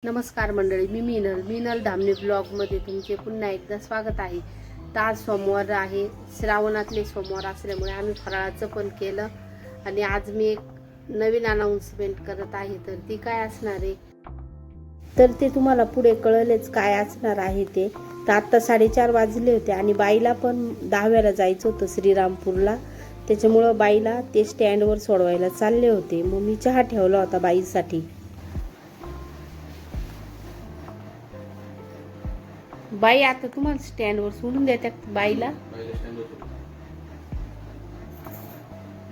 नमस्कार मंडळी, मी मीनल धामणे ब्लॉगमध्ये तुमचे पुन्हा एकदा स्वागत आहे. तर आज सोमवार आहे, श्रावणातले सोमवार असल्यामुळे आम्ही फराळाचं पण केलं. आणि आज मी एक नवीन अनाउन्समेंट करत आहे. तर ती काय असणार आहे तर ते तुम्हाला पुढे कळलेच काय असणार आहे ते. तर आत्ता 4:30 वाजले होते आणि बाईला पण 10व्याला जायचं होतं श्रीरामपूरला. त्याच्यामुळं बाईला ते स्टँडवर सोडवायला चालले होते. मग मी चहा ठेवला होता बाईसाठी. बाई आता तुम्हाला स्टँडवर सोडून देतात बाईला.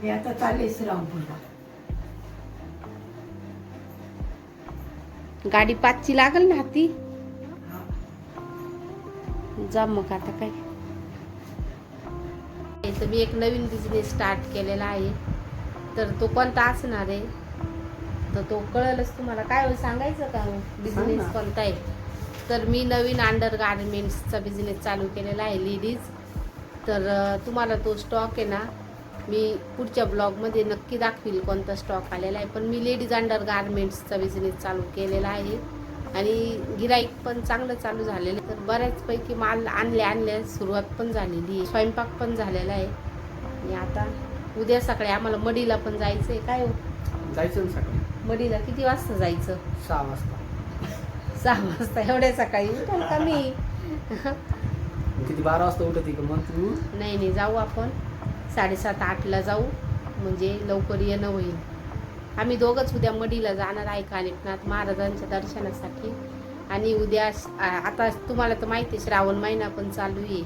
मी आता चालले श्रीरामपूरला. गाडी 5ची लागल ना हाती. जा मग आता काय. तर मी एक नवीन बिझनेस स्टार्ट केलेला आहे. तर तो कोणता असणार आहे तर तो कळलंच तुम्हाला. काय सांगायचं का बिझनेस कोणता आहे. तर मी नवीन अंडर गार्मेंट्सचा बिझनेस चालू केलेला आहे लेडीज. तर तुम्हाला तो स्टॉक आहे ना मी पुढच्या ब्लॉगमध्ये नक्की दाखवील कोणता स्टॉक आलेला आहे. पण मी लेडीज अंडर गार्मेंट्सचा बिझनेस चालू केलेला आहे आणि गिराईक पण चांगलं चालू झालेलं आहे. तर बऱ्याचपैकी माल आणल्या सुरुवात पण झालेली आहे, स्वयंपाक पण झालेला आहे. आणि आता उद्या सकाळी आम्हाला मडीला पण जायचं आहे. काय जायचं ना सकाळी. मडीला किती वाजता जायचं. 6 वाजता. 6 वाजता एवढ्या सकाळी उठाल का मी. किती 12 वाजता उठते का मग तू. नाही जाऊ आपण 7:30-8ला जाऊ म्हणजे लवकर येणं होईल. आम्ही दोघंच उद्या मडीला जाणार आहे कानिफनाथ महाराजांच्या दर्शनासाठी. आणि उद्या आता तुम्हाला तर माहिती आहे श्रावण महिना पण चालू आहे.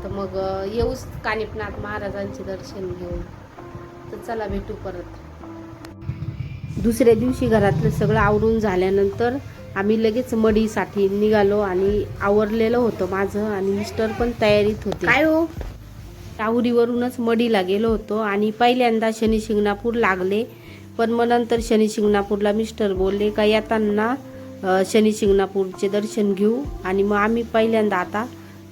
तर मग येऊच कानिफनाथ महाराजांचे दर्शन घेऊन. तर चला भेटू परत. दुसऱ्या दिवशी घरातलं सगळं आवरून झाल्यानंतर आम्ही लगेच मडीसाठी निघालो. आणि आवरलेलं होतं माझं आणि मिस्टर पण तयारीत होते. काय हो टाहुरीवरूनच मडीला गेलो होतो. आणि पहिल्यांदा शनी शिंगणापूर लागले. पण मग नंतर शनी शिंगणापूरला मिस्टर बोलले का येताना शनी शिंगणापूरचे दर्शन घेऊ. आणि मग आम्ही पहिल्यांदा आता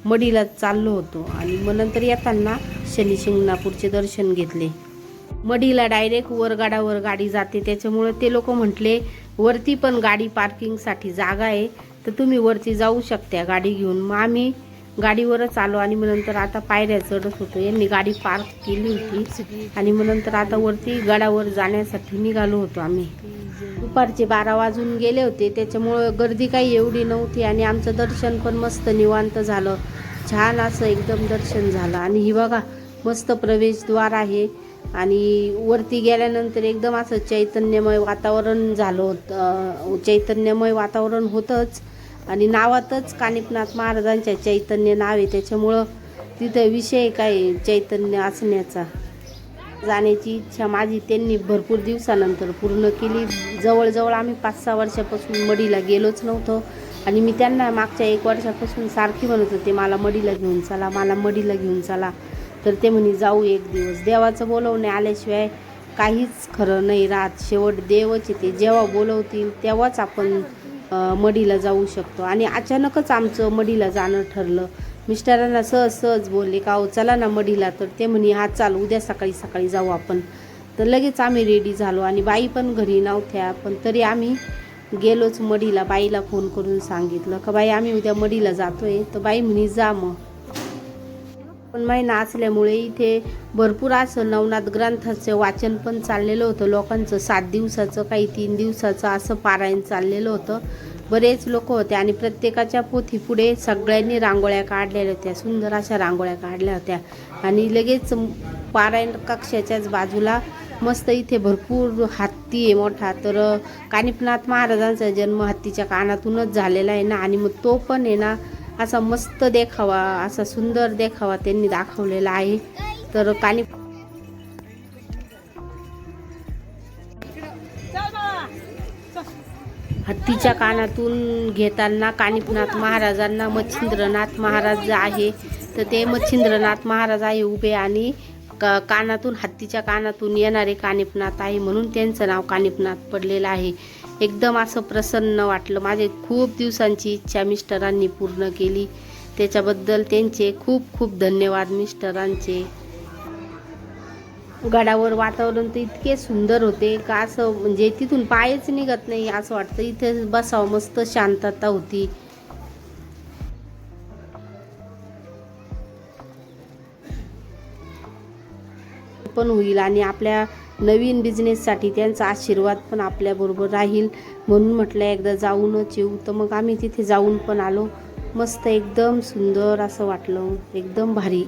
मडीला चाललो होतो. आणि मग नंतर येताना शनी शिंगणापूरचे दर्शन घेतले. मडीला डायरेक्ट वरगाडावर गाडी जाते. त्याच्यामुळे ते लोक म्हटले वरती पण गाडी पार्किंगसाठी जागा आहे तर तुम्ही वरती जाऊ शकता गाडी घेऊन. मग आम्ही गाडीवरच आलो. आणि मग नंतर आता पायऱ्या चढत होतो. यांनी गाडी पार्क केली होती. आणि मग नंतर आता वरती गडावर जाण्यासाठी निघालो होतो आम्ही. दुपारचे 12 वाजून गेले होते. त्याच्यामुळं गर्दी काही एवढी नव्हती. आणि आमचं दर्शन पण मस्त निवांत झालं. छान असं एकदम दर्शन झालं. आणि ही बघा मस्त प्रवेशद्वार आहे. आणि वरती गेल्यानंतर एकदम असं चैतन्यमय वातावरण झालं होतं. चैतन्यमय वातावरण होतंच. आणि नावातच कानिफनाथ महाराजांच्या चैतन्य नाव आहे. त्याच्यामुळं तिथं विषय काय चैतन्य असण्याचा. जाण्याची इच्छा माझी त्यांनी भरपूर दिवसानंतर पूर्ण केली. जवळजवळ आम्ही 5-6 वर्षापासून मडीला गेलोच नव्हतो. आणि मी त्यांना मागच्या 1 वर्षापासून सारखी म्हणत होते मला मडीला घेऊन चला, मला मडीला घेऊन चला. तर ते म्हणे जाऊ एक दिवस. देवाचं बोलवणे आल्याशिवाय काहीच खरं नाही राहत. शेवट देवच येते. जेव्हा बोलवतील तेव्हाच आपण मडीला जाऊ शकतो. आणि अचानकच आमचं मडीला जाणं ठरलं. मिस्टरांना सहज बोलले का हो चला ना मडीला. तर ते म्हणे हा चाल उद्या सकाळी जाऊ आपण. तर लगेच आम्ही रेडी झालो. आणि बाई पण घरी नव्हत्या. पण तरी आम्ही गेलोच मडीला. बाईला फोन करून सांगितलं का बाई आम्ही उद्या मडीला जातोय. तर बाई म्हणे जा मग. पण महिना असल्यामुळे इथे भरपूर असं नवनाथ ग्रंथाचं वाचन पण चाललेलं होतं लोकांचं. 7 दिवसाचं काही 3 दिवसाचं असं पारायण चाललेलं होतं. बरेच लोक होते. आणि प्रत्येकाच्या पोथीपुढे सगळ्यांनी रांगोळ्या काढलेल्या होत्या. सुंदर अशा रांगोळ्या काढल्या होत्या. आणि लगेच पारायण कक्षाच्याच बाजूला मस्त इथे भरपूर हत्ती आहे मोठा. तर कानिफनाथ महाराजांचा जन्म हत्तीच्या कानातूनच झालेला आहे ना. आणि मग तो पण आहे ना असा मस्त देखावा, असा सुंदर देखावा त्यांनी दाखवलेला आहे. तर हत्तीच्या कानातून घेताना कानिफनाथ महाराजांना मच्छिंद्रनाथ महाराज आहे. तर ते मच्छिंद्रनाथ महाराज आहे उभे. आणि कानातून हत्तीच्या कानातून येणारे कानिफनाथ आहे म्हणून त्यांचं नाव कानिफनाथ पडलेलं आहे. एकदम असं प्रसन्न वाटलं. माझे खूप दिवसांची इच्छा मिस्टरांनी पूर्ण केली. त्याच्याबद्दल त्यांचे खूप खूप धन्यवाद मिस्टरांचे. गडावर वातावरण तर इतके सुंदर होते का असं म्हणजे तिथून पायच निघत नाही असं वाटतं. इथे बसावं, मस्त शांतता होती. पण होईल आणि आपल्या नवीन बिझनेससाठी त्यांचा आशीर्वाद पण आपल्याबरोबर राहील म्हणून म्हटलं एकदा जाऊनच येऊ. तर मग आम्ही तिथे जाऊन पण आलो. मस्त एकदम सुंदर असं वाटलं, एकदम भारी.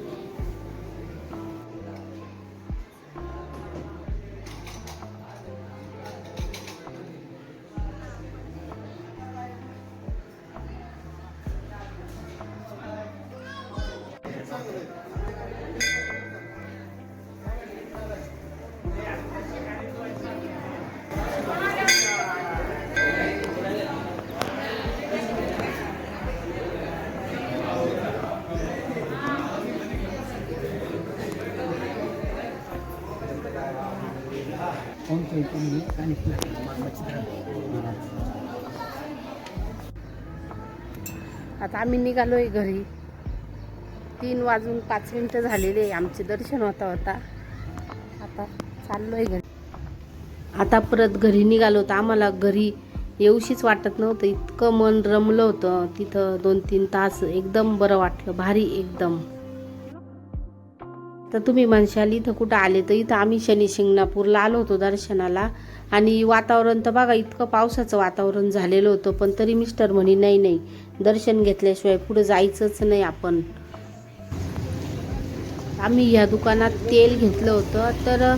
आता आम्ही निघालोय घरी. 3:05 झालेले. आमचे दर्शन होता आता चाललोय घरी. आता परत घरी निघालो. तर आम्हाला घरी येऊशीच वाटत नव्हतं, इतकं मन रमलं होतं तिथं. 2-3 तास एकदम बरं वाटलं, भारी एकदम. तर तुम्ही म्हणशाल इथं कुठं आले, तर इथं आम्ही शनी शिंगणापूरला आलो होतो दर्शनाला. आणि वातावरण तर बघा, इतकं पावसाचं वातावरण झालेलं होतं, पण तरी मिस्टर म्हणे नाही दर्शन घेतल्याशिवाय पुढे जायचंच नाही आपण. आम्ही ह्या दुकानात तेल घेतलं होतं, तर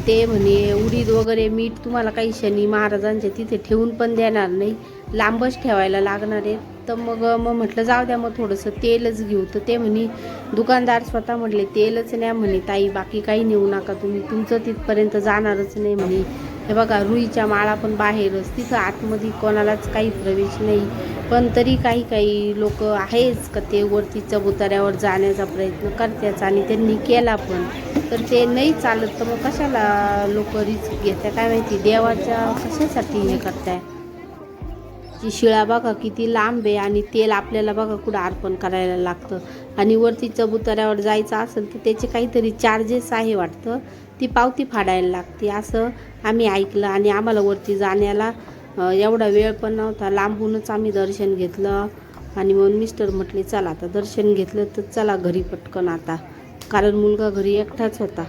ते म्हणे उडीद वगैरे मीठ तुम्हाला काही शनी महाराजांच्या तिथे ठेवून पण देणार नाही, लांबच ठेवायला लागणार आहे. तर मग म्हटलं जाऊ द्या, मग थोडंसं तेलच घेऊ. तर ते म्हणे, दुकानदार स्वतः म्हटले तेलच न्या म्हणे ताई, बाकी काही नेऊ नका तुम्ही, तुमचं तिथपर्यंत जाणारच नाही म्हणे. हे बघा, रुईच्या माळा पण बाहेरच, तिथं आतमध्ये कोणालाच काही प्रवेश नाही. पण तरी काही लोक आहेच का ते वरती चबुतऱ्यावर जाण्याचा प्रयत्न करतात आणि त्यांनी केला पण. तर ते नाही चालत, तर मग कशाला लोक रिस्क घेतात काय माहिती, देवाच्या कशासाठी हे करताय. ची शिळा बघा किती लांब आहे आणि तेल आपल्याला बघा कुठं अर्पण करायला लागतं. आणि वरती चबुतऱ्यावर जायचं असेल तर त्याचे काहीतरी चार्जेस आहे वाटतं, ती पावती फाडायला लागते असं आम्ही ऐकलं. आणि आम्हाला वरती जाण्याला एवढा वेळ पण नव्हता, लांबूनच आम्ही दर्शन घेतलं. आणि मग मिस्टर म्हटले चला आता दर्शन घेतलं तर चला घरी पटकन आता, कारण मुलगा घरी एकटाच होता.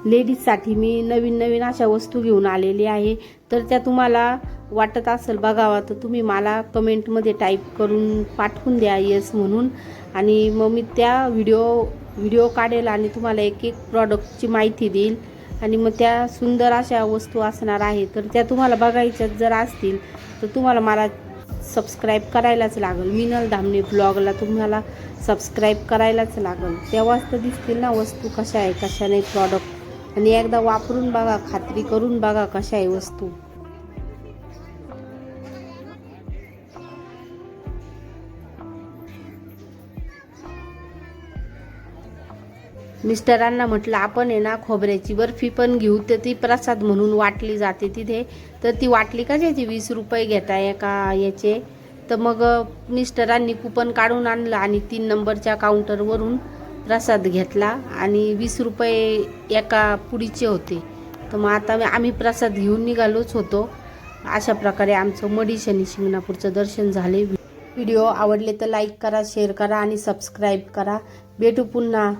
लेडीजसाठी मी नवीन अशा वस्तू घेऊन आलेली आहे. तर त्या तुम्हाला वाटत असेल बघावा, तर तुम्ही मला कमेंटमध्ये टाईप करून पाठवून द्या येस म्हणून. आणि मग मी त्या व्हिडिओ काढेल आणि तुम्हाला एक प्रॉडक्टची माहिती देईल. आणि मग त्या सुंदर अशा वस्तू असणार आहे, तर त्या तुम्हाला बघायच्या जर असतील तर तुम्हाला मला सबस्क्राईब करायलाच लागेल. मिनल धामणे ब्लॉगला तुम्हाला सबस्क्राईब करायलाच लागेल, तेव्हाच तर दिसतील ना वस्तू कशा आहे कशा नाही प्रॉडक्ट. आणि एकदा वापरून बघा, खात्री करून बघा कशा आहे वस्तू. मिस्टरांना म्हटलं आपण आहे ना खोबऱ्याची बर्फी पण घेऊ, तर ती प्रसाद म्हणून वाटली जाते तिथे. तर ती वाटली का ज्याची 20 रुपये घेताय एका याचे. तर मग मिस्टरांनी कुपन काढून आणलं आणि 3 नंबरच्या काउंटरवरून प्रसाद घेतला आणि 20 रुपये एका पुडीचे होते. तर मग आता आम्ही प्रसाद घेऊन निघालोच होतो. अशा प्रकारे आमचं मढी शनी शिंगणापूरचं दर्शन झाले. व्हिडिओ आवडले तर लाईक करा, शेअर करा आणि सबस्क्राईब करा. भेटू पुन्हा.